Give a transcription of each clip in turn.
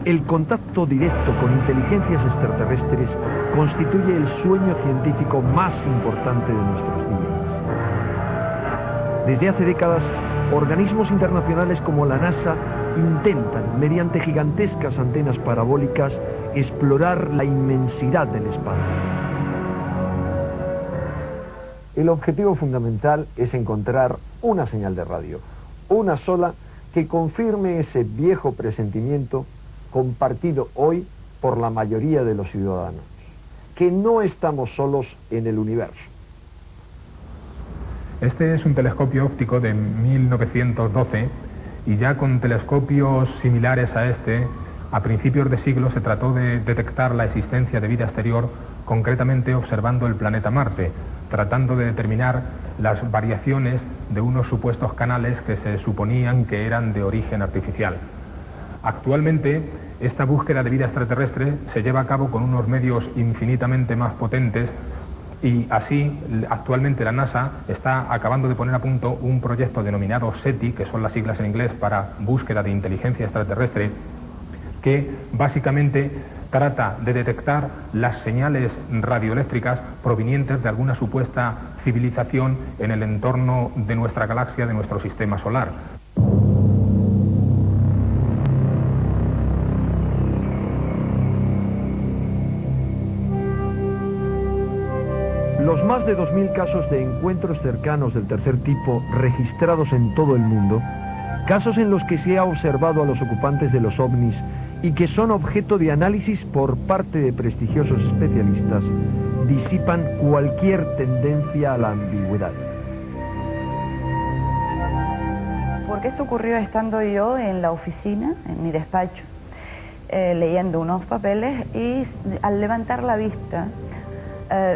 El contacto directo con inteligencias extraterrestres constituye el sueño científico más importante de nuestros días. Desde hace décadas, organismos internacionales como la NASA intentan, mediante gigantescas antenas parabólicas, explorar la inmensidad del espacio. El objetivo fundamental es encontrar una señal de radio, una sola, que confirme ese viejo presentimiento compartido hoy por la mayoría de los ciudadanos, que no estamos solos en el universo. Este es un telescopio óptico de 1912 y ya con telescopios similares a este, a principios de siglo se trató de detectar la existencia de vida exterior, concretamente observando el planeta Marte, tratando de determinar las variaciones de unos supuestos canales que se suponían que eran de origen artificial. Actualmente, esta búsqueda de vida extraterrestre se lleva a cabo con unos medios infinitamente más potentes y así, actualmente la NASA está acabando de poner a punto un proyecto denominado SETI, que son las siglas en inglés para búsqueda de inteligencia extraterrestre, que básicamente trata de detectar las señales radioeléctricas provenientes de alguna supuesta civilización en el entorno de nuestra galaxia, de nuestro sistema solar. Los más de 2000 casos de encuentros cercanos del tercer tipo registrados en todo el mundo, casos en los que se ha observado a los ocupantes de los ovnis y que son objeto de análisis por parte de prestigiosos especialistas, disipan cualquier tendencia a la ambigüedad. Porque esto ocurrió estando yo en la oficina, en mi despacho, leyendo unos papeles, y al levantar la vista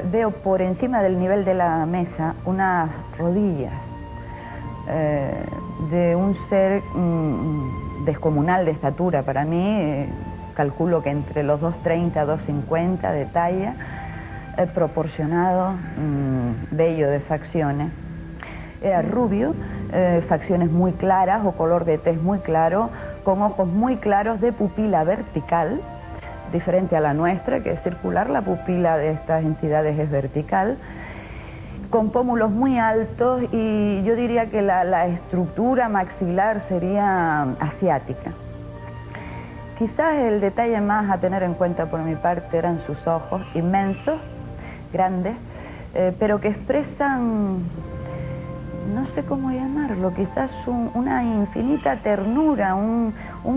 veo por encima del nivel de la mesa unas rodillas de un ser descomunal de estatura. Para mí, calculo que entre los 2,30, 2,50 de talla, proporcionado, bello de facciones. Era rubio, facciones muy claras o color de tez muy claro, con ojos muy claros de pupila vertical, diferente a la nuestra, que es circular. La pupila de estas entidades es vertical, con pómulos muy altos, y yo diría que la estructura maxilar sería asiática. Quizás el detalle más a tener en cuenta por mi parte eran sus ojos, inmensos, grandes, pero que expresan, no sé cómo llamarlo, quizás una infinita ternura, un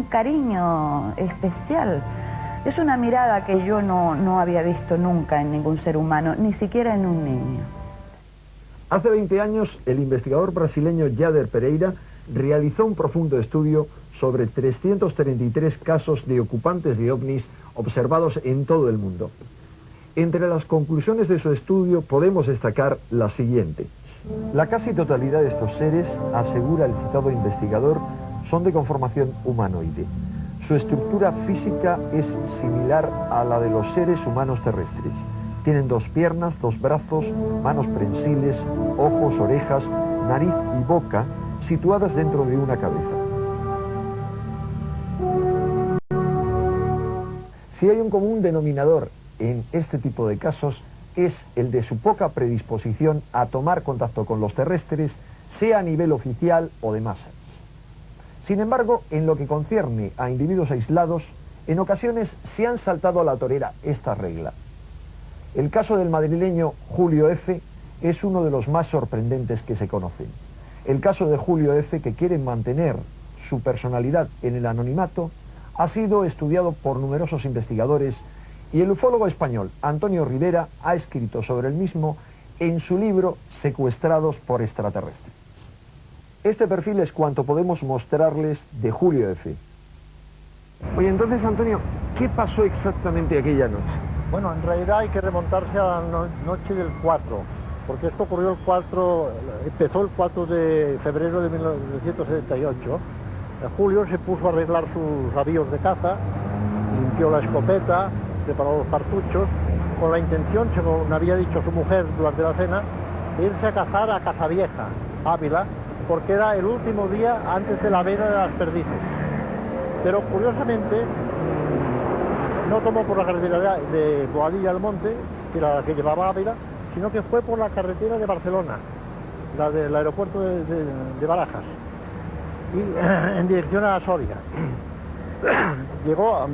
cariño especial. Es una mirada que yo no había visto nunca en ningún ser humano, ni siquiera en un niño. Hace 20 años, el investigador brasileño Jader Pereira realizó un profundo estudio sobre 333 casos de ocupantes de ovnis observados en todo el mundo. Entre las conclusiones de su estudio podemos destacar las siguientes. La casi totalidad de estos seres, asegura el citado investigador, son de conformación humanoide. Su estructura física es similar a la de los seres humanos terrestres. Tienen 2 piernas, 2 brazos, manos prensiles, ojos, orejas, nariz y boca situadas dentro de una cabeza. Si hay un común denominador en este tipo de casos, es el de su poca predisposición a tomar contacto con los terrestres, sea a nivel oficial o de masas. Sin embargo, en lo que concierne a individuos aislados, en ocasiones se han saltado a la torera esta regla. El caso del madrileño Julio F. es uno de los más sorprendentes que se conocen. El caso de Julio F., que quiere mantener su personalidad en el anonimato, ha sido estudiado por numerosos investigadores, y el ufólogo español Antonio Rivera ha escrito sobre el mismo en su libro Secuestrados por extraterrestres. Este perfil es cuanto podemos mostrarles de Julio F. Oye, entonces, Antonio, ¿qué pasó exactamente aquella noche? Bueno, en realidad hay que remontarse a la noche del 4, porque esto ocurrió empezó el 4 de febrero de 1978. Julio se puso a arreglar sus avíos de caza, limpió la escopeta, preparó los cartuchos, con la intención, según había dicho su mujer durante la cena, de irse a cazar a Casavieja, Ávila, porque era el último día antes de la veda de las perdices. Pero curiosamente, no tomó por la carretera de Boadilla al Monte, que era la que llevaba a Ávila, sino que fue por la carretera de Barcelona, la del aeropuerto de Barajas, y en dirección a Soria. Llegó,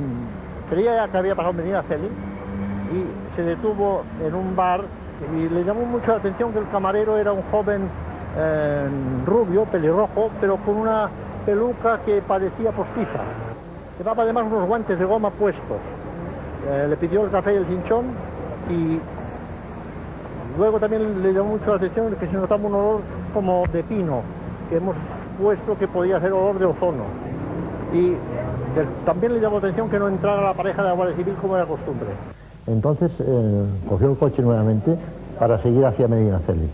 creía que había pasado Medinaceli y se detuvo en un bar y le llamó mucho la atención que el camarero era un joven rubio, pelirrojo, pero con una peluca que parecía postiza. Llevaba además unos guantes de goma puestos. Le pidió el café y el cinchón y luego también le llamó mucho la atención que se notaba un olor como de pino, que hemos puesto que podía ser olor de ozono. Y también le llamó la atención que no entrara la pareja de la Guardia Civil como era costumbre. Entonces cogió el coche nuevamente para seguir hacia Medinaceli,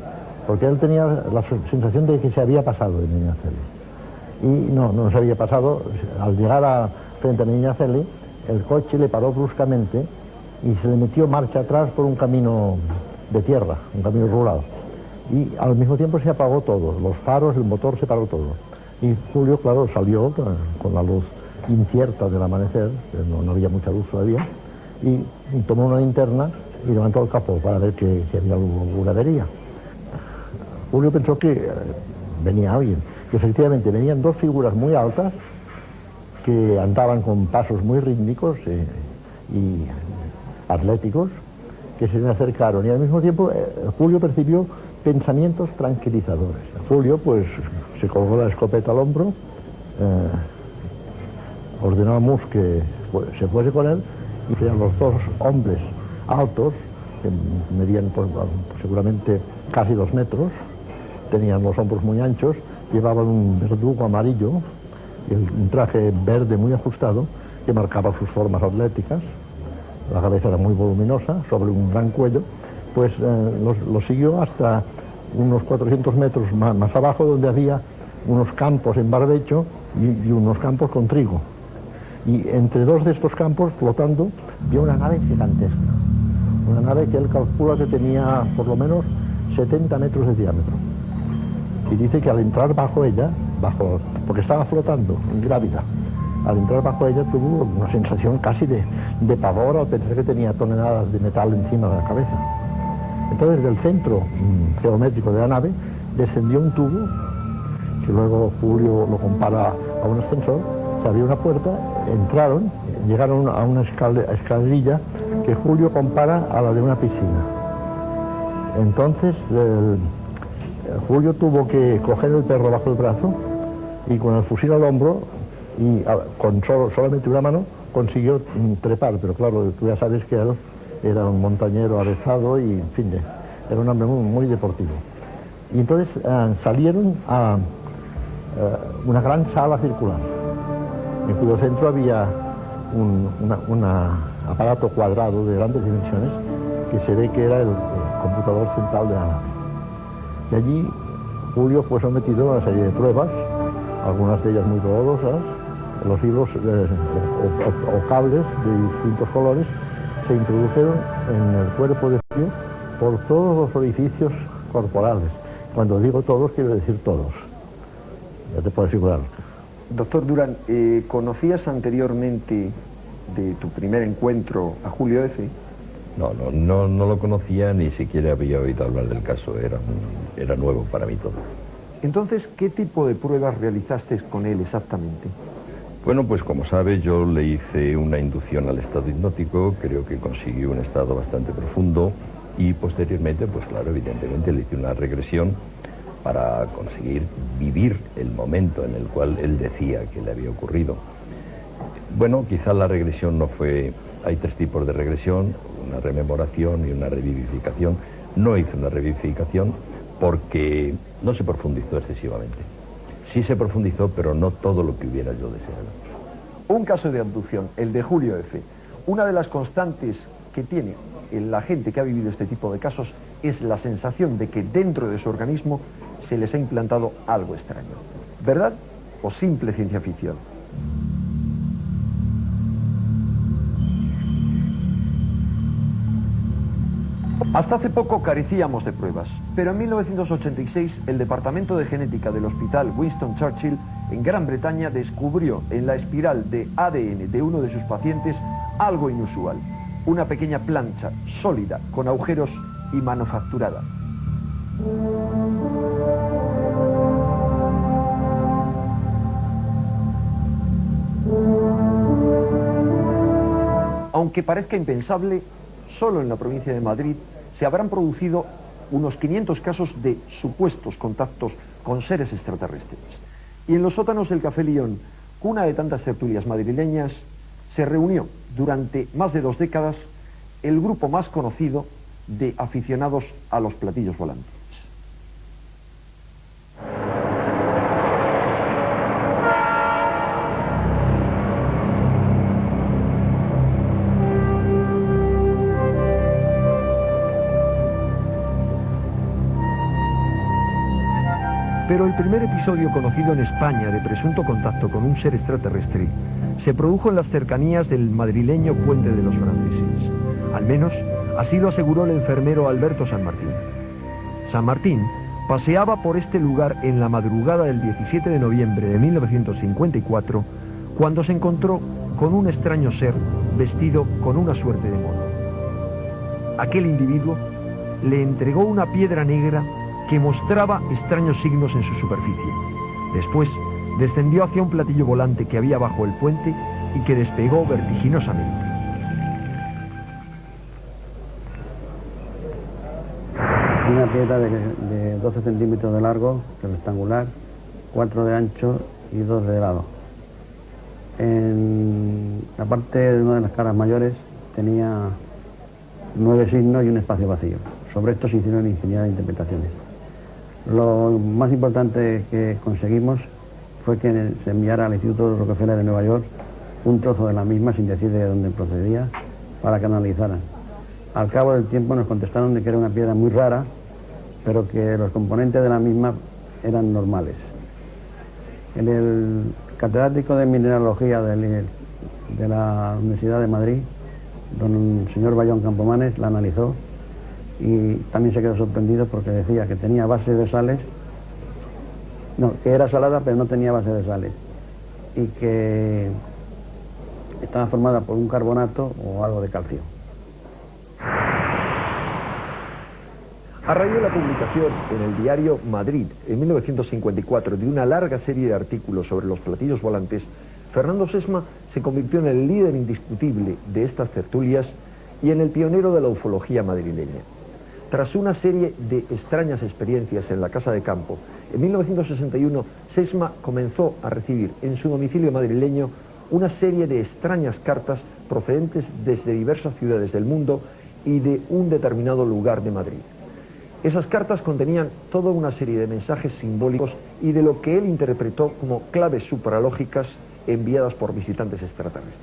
porque él tenía la sensación de que se había pasado de Medinaceli. Y no se había pasado. Al llegar frente a Medinaceli, el coche le paró bruscamente y se le metió marcha atrás por un camino de tierra, un camino rural. Y al mismo tiempo se apagó todo, los faros, el motor, se paró todo. Y Julio, claro, salió con la luz incierta del amanecer, no había mucha luz todavía, y tomó una linterna y levantó el capó para ver que había alguna avería. Julio pensó que venía alguien, y efectivamente venían dos figuras muy altas que andaban con pasos muy rítmicos y atléticos, que se le acercaron, y al mismo tiempo Julio percibió pensamientos tranquilizadores. Julio pues se colgó la escopeta al hombro, ordenó a Mus que se fuese con él, y eran los dos hombres altos, que medían pues, seguramente casi 2 metros, tenían los hombros muy anchos, llevaban un verdugo amarillo y un traje verde muy ajustado que marcaba sus formas atléticas. La cabeza era muy voluminosa, sobre un gran cuello. Pues lo siguió hasta unos 400 metros más abajo, donde había unos campos en barbecho y unos campos con trigo. Y entre dos de estos campos, flotando, vio una nave gigantesca. Una nave que él calcula que tenía por lo menos 70 metros de diámetro. Y dice que al entrar bajo ella, porque estaba flotando, grávida, al entrar bajo ella tuvo una sensación casi de pavor al pensar que tenía toneladas de metal encima de la cabeza. Entonces, del centro geométrico de la nave descendió un tubo, que luego Julio lo compara a un ascensor. Se abrió una puerta, entraron, llegaron a una escalerilla que Julio compara a la de una piscina. Entonces, Julio tuvo que coger el perro bajo el brazo y con el fusil al hombro y con solamente una mano consiguió trepar, pero claro, tú ya sabes que él era un montañero avezado y, en fin, era un hombre muy deportivo. Y entonces salieron a una gran sala circular, en cuyo centro había un aparato cuadrado de grandes dimensiones que se ve que era el computador central de la nave. Y allí Julio fue sometido a una serie de pruebas, algunas de ellas muy dolorosas. Los hilos o cables de distintos colores se introdujeron en el cuerpo de Julio por todos los orificios corporales. Cuando digo todos, quiero decir todos. Ya te puedes figurar. Doctor Durán, ¿conocías anteriormente de tu primer encuentro a Julio F.? No lo conocía, ni siquiera había oído hablar del caso, era nuevo para mí todo. Entonces, ¿qué tipo de pruebas realizaste con él exactamente? Bueno, pues como sabes, yo le hice una inducción al estado hipnótico, creo que consiguió un estado bastante profundo y posteriormente, pues claro, evidentemente le hice una regresión para conseguir vivir el momento en el cual él decía que le había ocurrido. Bueno, quizá la regresión no fue... Hay 3 tipos de regresión, una rememoración y una revivificación. No hice una revivificación porque no se profundizó excesivamente. Sí se profundizó, pero no todo lo que hubiera yo deseado. Un caso de abducción, el de Julio F. Una de las constantes que tiene la gente que ha vivido este tipo de casos es la sensación de que dentro de su organismo se les ha implantado algo extraño. ¿Verdad o simple ciencia ficción? Hasta hace poco carecíamos de pruebas, pero en 1986 el Departamento de Genética del Hospital Winston Churchill en Gran Bretaña descubrió en la espiral de ADN de uno de sus pacientes algo inusual, una pequeña plancha sólida con agujeros y manufacturada. Aunque parezca impensable, solo en la provincia de Madrid se habrán producido unos 500 casos de supuestos contactos con seres extraterrestres. Y en los sótanos del Café Lión, cuna de tantas tertulias madrileñas, se reunió durante más de 2 décadas el grupo más conocido de aficionados a los platillos volantes. Pero el primer episodio conocido en España de presunto contacto con un ser extraterrestre se produjo en las cercanías del madrileño Puente de los Franceses. Al menos así lo aseguró el enfermero Alberto San Martín. San Martín paseaba por este lugar en la madrugada del 17 de noviembre de 1954 cuando se encontró con un extraño ser vestido con una suerte de mono. Aquel individuo le entregó una piedra negra que mostraba extraños signos en su superficie. Después, descendió hacia un platillo volante que había bajo el puente y que despegó vertiginosamente. Una piedra de 12 centímetros de largo, rectangular, 4 de ancho y 2 de lado. En la parte de una de las caras mayores tenía 9 signos y un espacio vacío. Sobre esto se hicieron infinidad de interpretaciones. Lo más importante que conseguimos fue que se enviara al Instituto Rockefeller de Nueva York un trozo de la misma sin decir de dónde procedía para que analizaran. Al cabo del tiempo nos contestaron de que era una piedra muy rara, pero que los componentes de la misma eran normales. El catedrático de mineralogía de la Universidad de Madrid, don señor Bayón Campomanes, la analizó y también se quedó sorprendido porque decía que tenía base de sales, no, que era salada pero no tenía base de sales y que estaba formada por un carbonato o algo de calcio. A raíz de la publicación en el diario Madrid en 1954 de una larga serie de artículos sobre los platillos volantes, Fernando Sesma se convirtió en el líder indiscutible de estas tertulias y en el pionero de la ufología madrileña. Tras una serie de extrañas experiencias en la casa de campo, en 1961 Sesma comenzó a recibir en su domicilio madrileño una serie de extrañas cartas procedentes desde diversas ciudades del mundo y de un determinado lugar de Madrid. Esas cartas contenían toda una serie de mensajes simbólicos y de lo que él interpretó como claves supralógicas enviadas por visitantes extraterrestres.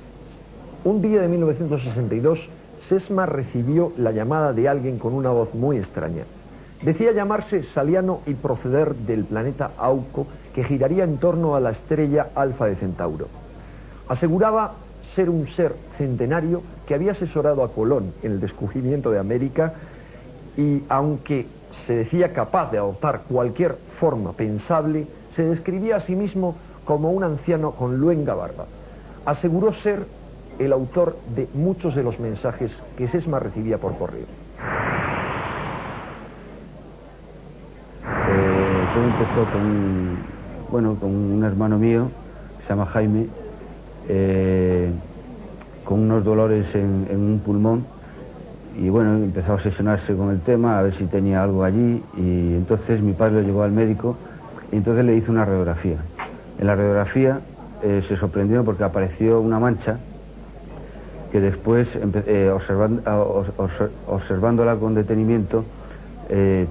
Un día de 1962, Sesma recibió la llamada de alguien con una voz muy extraña. Decía llamarse Saliano y proceder del planeta Auco, que giraría en torno a la estrella Alfa de Centauro. Aseguraba ser un ser centenario que había asesorado a Colón en el descubrimiento de América y, aunque se decía capaz de adoptar cualquier forma pensable, se describía a sí mismo como un anciano con luenga barba. Aseguró ser el autor de muchos de los mensajes que Sesma recibía por correo. Todo empezó con un hermano mío, que se llama Jaime, con unos dolores en un pulmón, y bueno, empezó a obsesionarse con el tema, a ver si tenía algo allí, y entonces mi padre lo llevó al médico, y entonces le hizo una radiografía. En la radiografía se sorprendió porque apareció una mancha que después, observándola con detenimiento,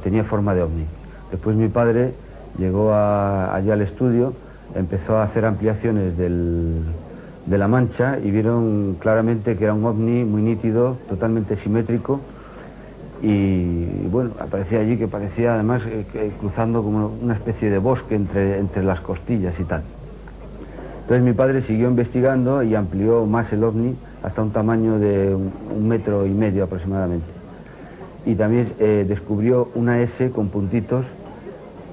tenía forma de ovni. Después mi padre llegó allá al estudio, empezó a hacer ampliaciones de la mancha y vieron claramente que era un ovni muy nítido, totalmente simétrico, y bueno, aparecía allí que parecía además cruzando como una especie de bosque entre las costillas y tal. Entonces mi padre siguió investigando y amplió más el ovni hasta un tamaño de 1,5 metros aproximadamente. y también descubrió una S con puntitos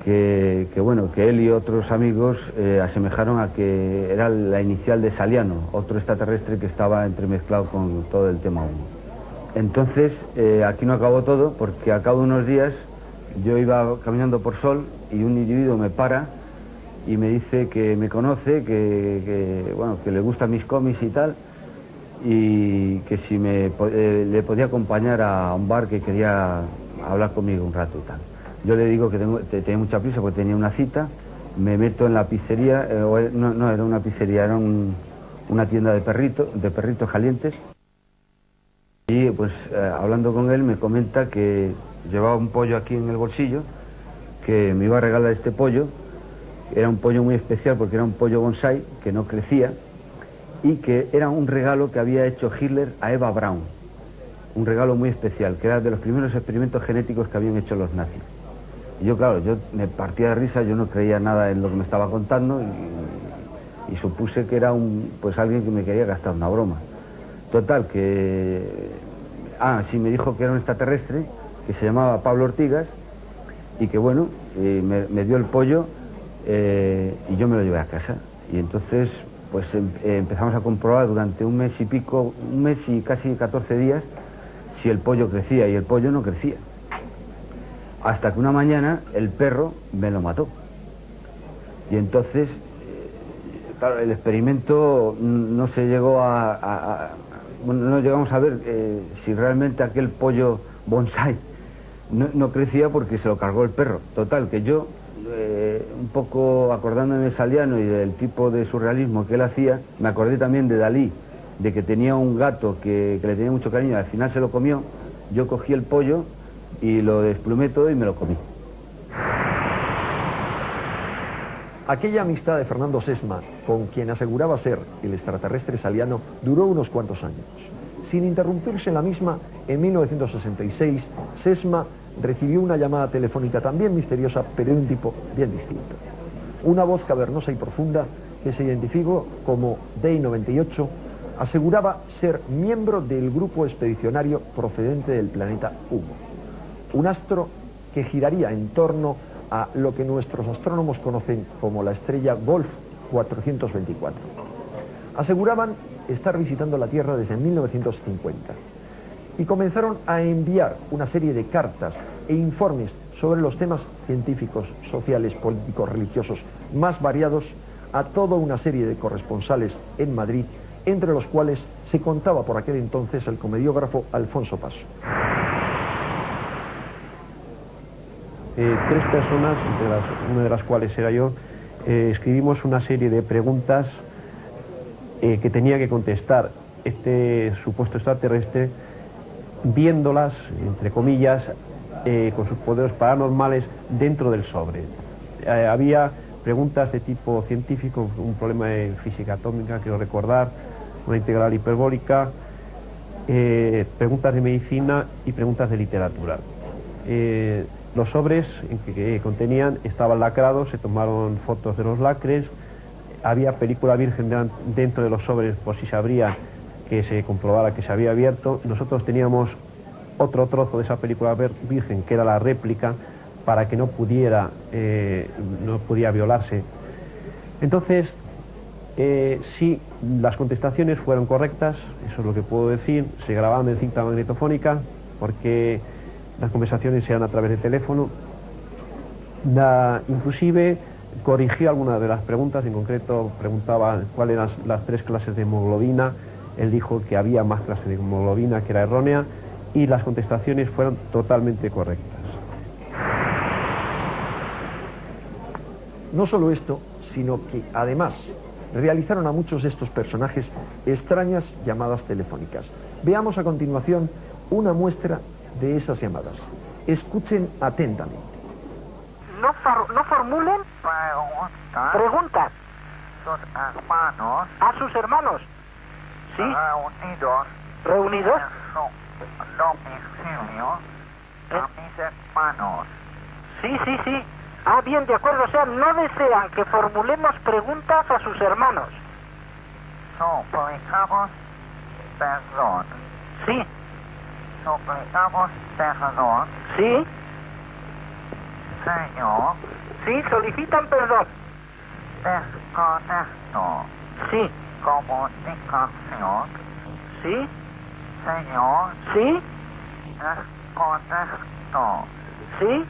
que él y otros amigos asemejaron a que era la inicial de Saliano, otro extraterrestre que estaba entremezclado con todo el tema 1. Entonces, aquí no acabó todo, porque a cabo de unos días yo iba caminando por Sol y un individuo me para y me dice que me conoce, que le gustan mis cómics y tal, y que si le podía acompañar a un bar, que quería hablar conmigo un rato y tal. Yo le digo que tenía mucha prisa porque tenía una cita, me meto en la pizzería, no era una pizzería, era una tienda de perritos calientes, y pues hablando con él me comenta que llevaba un pollo aquí en el bolsillo, que me iba a regalar este pollo. Era un pollo muy especial porque era un pollo bonsai que no crecía y que era un regalo que había hecho Hitler a Eva Braun, un regalo muy especial, que era de los primeros experimentos genéticos que habían hecho los nazis. Y yo, claro, yo me partía de risa, yo no creía nada en lo que me estaba contando y supuse que era alguien que me quería gastar una broma. Total, que... sí, me dijo que era un extraterrestre, que se llamaba Pablo Ortigas, y que me dio el pollo y yo me lo llevé a casa. Y entonces, pues empezamos a comprobar durante un mes y casi 14 días, si el pollo crecía, y el pollo no crecía. Hasta que una mañana el perro me lo mató. Y entonces, claro, el experimento no se llegó no llegamos a ver si realmente aquel pollo bonsai no crecía, porque se lo cargó el perro. Total, que yo, un poco acordándome de Saliano y del tipo de surrealismo que él hacía, me acordé también de Dalí, de que tenía un gato que le tenía mucho cariño, al final se lo comió. Yo cogí el pollo y lo desplumé todo y me lo comí. Aquella amistad de Fernando Sesma, con quien aseguraba ser el extraterrestre Saliano, duró unos cuantos años. Sin interrumpirse la misma, en 1966, Sesma recibió una llamada telefónica también misteriosa, pero de un tipo bien distinto. Una voz cavernosa y profunda, que se identificó como Day 98, aseguraba ser miembro del grupo expedicionario procedente del planeta Humo, un astro que giraría en torno a lo que nuestros astrónomos conocen como la estrella Golf 424. Aseguraban estar visitando la Tierra desde 1950 y comenzaron a enviar una serie de cartas e informes sobre los temas científicos, sociales, políticos, religiosos más variados a toda una serie de corresponsales en Madrid, entre los cuales se contaba por aquel entonces el comediógrafo Alfonso Paso. 3 personas, una de las cuales era yo, escribimos una serie de preguntas que tenía que contestar este supuesto extraterrestre, viéndolas, entre comillas, con sus poderes paranormales dentro del sobre. Había preguntas de tipo científico, un problema de física atómica, quiero recordar, una integral hiperbólica, preguntas de medicina y preguntas de literatura. Los sobres que contenían estaban lacrados, se tomaron fotos de los lacres, había película virgen dentro de los sobres por si se abría, que se comprobara que se había abierto. Nosotros teníamos otro trozo de esa película virgen, que era la réplica, para que no pudiera violarse. Entonces, sí, las contestaciones fueron correctas, eso es lo que puedo decir. Se grababan en cinta magnetofónica, porque las conversaciones eran a través de teléfono. Inclusive corrigió algunas de las preguntas, en concreto preguntaba cuáles eran las 3 clases de hemoglobina. Él dijo que había más clases de hemoglobina, que era errónea, y las contestaciones fueron totalmente correctas. No solo esto, sino que además realizaron a muchos de estos personajes extrañas llamadas telefónicas. Veamos a continuación una muestra de esas llamadas. Escuchen atentamente. No formulen preguntas a sus hermanos. ¿Sí? Reunidos. A mis hermanos. Sí. Bien, de acuerdo. O sea, no desean que formulemos preguntas a sus hermanos. Suplicamos perdón. Sí. Suplicamos perdón. Sí. Señor. Sí, solicitan perdón. Desconecto. Sí. Comunicación. Sí. Señor. Sí. Desconecto. Sí.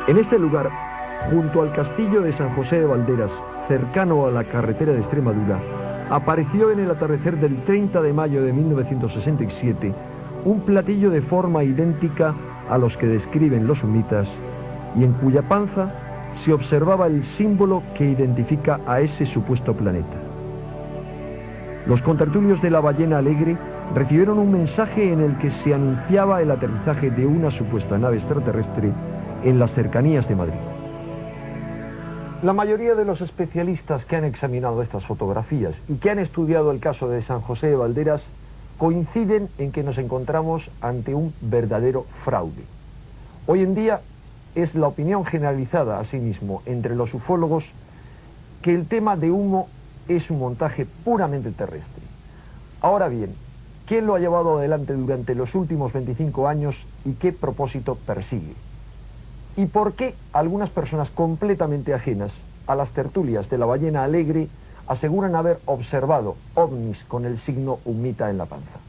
En este lugar, junto al castillo de San José de Valderas, cercano a la carretera de Extremadura, apareció en el atardecer del 30 de mayo de 1967 un platillo de forma idéntica a los que describen los sumitas y en cuya panza se observaba el símbolo que identifica a ese supuesto planeta. Los contertulios de la Ballena Alegre recibieron un mensaje en el que se anunciaba el aterrizaje de una supuesta nave extraterrestre en las cercanías de Madrid. La mayoría de los especialistas que han examinado estas fotografías y que han estudiado el caso de San José de Valderas coinciden en que nos encontramos ante un verdadero fraude. Hoy en día es la opinión generalizada, asimismo, entre los ufólogos, que el tema de humo es un montaje puramente terrestre. Ahora bien, ¿quién lo ha llevado adelante durante los últimos 25 años y qué propósito persigue? ¿Y por qué algunas personas completamente ajenas a las tertulias de la Ballena Alegre aseguran haber observado ovnis con el signo humita en la panza?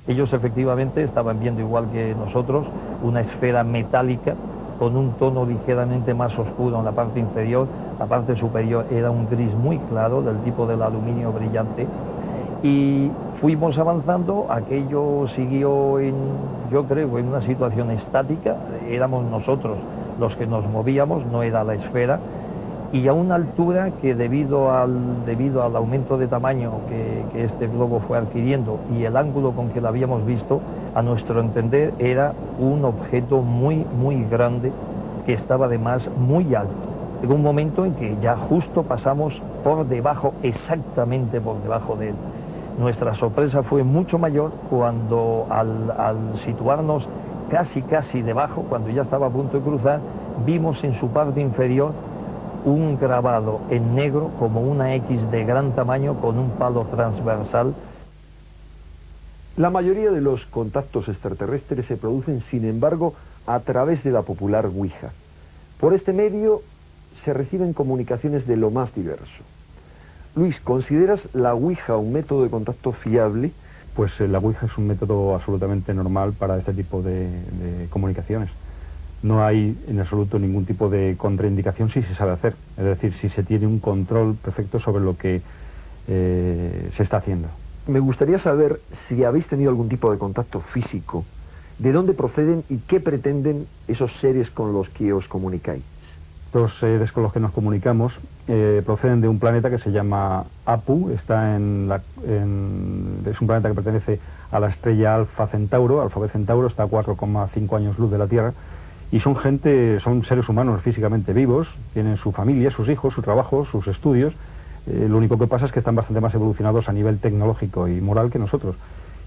Ellos efectivamente estaban viendo, igual que nosotros, una esfera metálica con un tono ligeramente más oscuro en la parte inferior. La parte superior era un gris muy claro, del tipo del aluminio brillante. Y fuimos avanzando, aquello siguió yo creo, en una situación estática. Éramos nosotros los que nos movíamos, no era la esfera, y a una altura que debido al aumento de tamaño que este globo fue adquiriendo y el ángulo con que lo habíamos visto, a nuestro entender era un objeto muy, muy grande, que estaba además muy alto. Llegó un momento en que ya justo pasamos por debajo, exactamente por debajo de él. Nuestra sorpresa fue mucho mayor cuando al situarnos casi debajo, cuando ya estaba a punto de cruzar, vimos en su parte inferior un grabado en negro como una X de gran tamaño con un palo transversal. La mayoría de los contactos extraterrestres se producen, sin embargo, a través de la popular Ouija. Por este medio se reciben comunicaciones de lo más diverso. Luis, ¿consideras la Ouija un método de contacto fiable? Pues la Ouija es un método absolutamente normal para este tipo de comunicaciones. No hay en absoluto ningún tipo de contraindicación si se sabe hacer, es decir, si se tiene un control perfecto sobre lo que se está haciendo. Me gustaría saber si habéis tenido algún tipo de contacto físico, de dónde proceden y qué pretenden esos seres con los que os comunicáis. Los seres con los que nos comunicamos proceden de un planeta que se llama Apu, es un planeta que pertenece a la estrella Alfa Centauro, Alfa B Centauro, está a 4,5 años luz de la Tierra, y son seres humanos físicamente vivos, tienen su familia, sus hijos, su trabajo, sus estudios. Lo único que pasa es que están bastante más evolucionados a nivel tecnológico y moral que nosotros,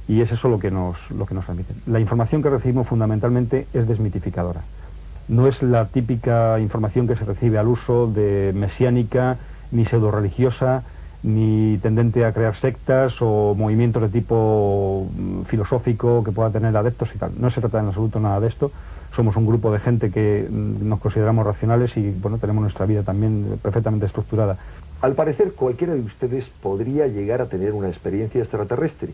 y es eso lo que nos transmiten. La información que recibimos fundamentalmente es desmitificadora. No es la típica información que se recibe al uso de mesiánica, ni pseudo-religiosa, ni tendente a crear sectas o movimientos de tipo filosófico que pueda tener adeptos y tal. No se trata en absoluto nada de esto. Somos un grupo de gente que nos consideramos racionales y bueno, tenemos nuestra vida también perfectamente estructurada. Al parecer, cualquiera de ustedes podría llegar a tener una experiencia extraterrestre.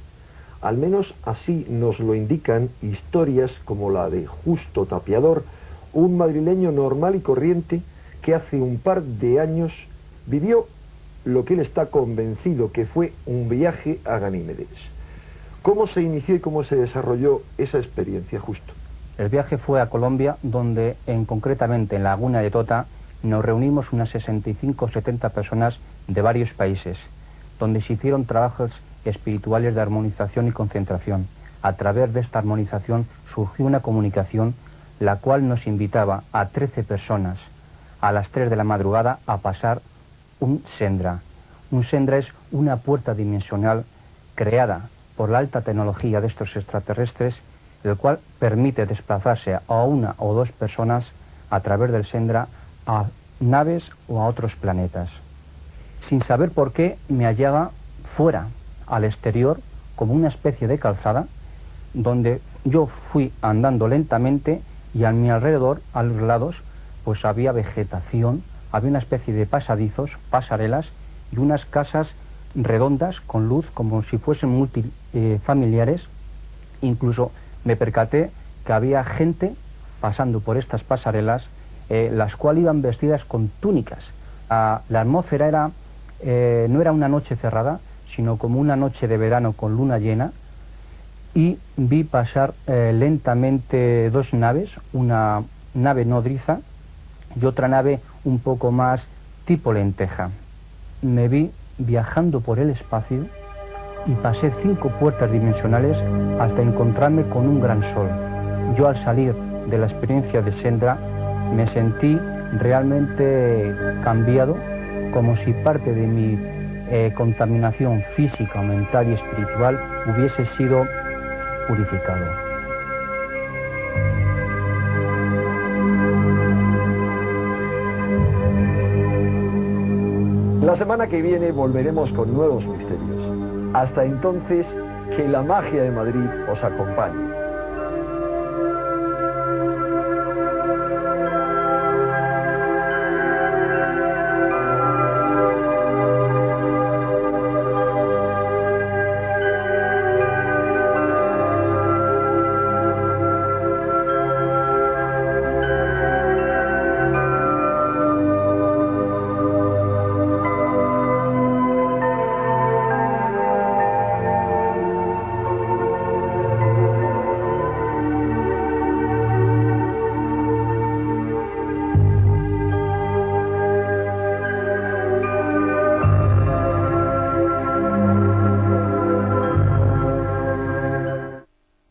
Al menos así nos lo indican historias como la de Justo Tapiador, un madrileño normal y corriente que hace un par de años vivió lo que él está convencido que fue un viaje a Ganímedes. ¿Cómo se inició y cómo se desarrolló esa experiencia, Justo? El viaje fue a Colombia, donde concretamente en la Laguna de Tota nos reunimos unas 65 o 70 personas de varios países, donde se hicieron trabajos espirituales de armonización y concentración. A través de esta armonización surgió una comunicación, la cual nos invitaba a 13 personas a las 3 de la madrugada a pasar un sendra. Un sendra es una puerta dimensional creada por la alta tecnología de estos extraterrestres, el cual permite desplazarse a una o dos personas a través del sendra a naves o a otros planetas. Sin saber por qué me hallaba fuera, al exterior, como una especie de calzada, donde yo fui andando lentamente y a mi alrededor, a los lados, pues había vegetación, había una especie de pasadizos, pasarelas y unas casas redondas con luz como si fuesen multifamiliares. Incluso me percaté que había gente pasando por estas pasarelas, las cuales iban vestidas con túnicas. La atmósfera era, no era una noche cerrada, sino como una noche de verano con luna llena, y vi pasar lentamente dos naves, una nave nodriza y otra nave un poco más tipo lenteja. Me vi viajando por el espacio y pasé 5 puertas dimensionales hasta encontrarme con un gran sol. Yo, al salir de la experiencia de Sendra, me sentí realmente cambiado, como si parte de mi contaminación física, mental y espiritual hubiese sido purificado. La semana que viene volveremos con nuevos misterios. Hasta entonces, que la magia de Madrid os acompañe.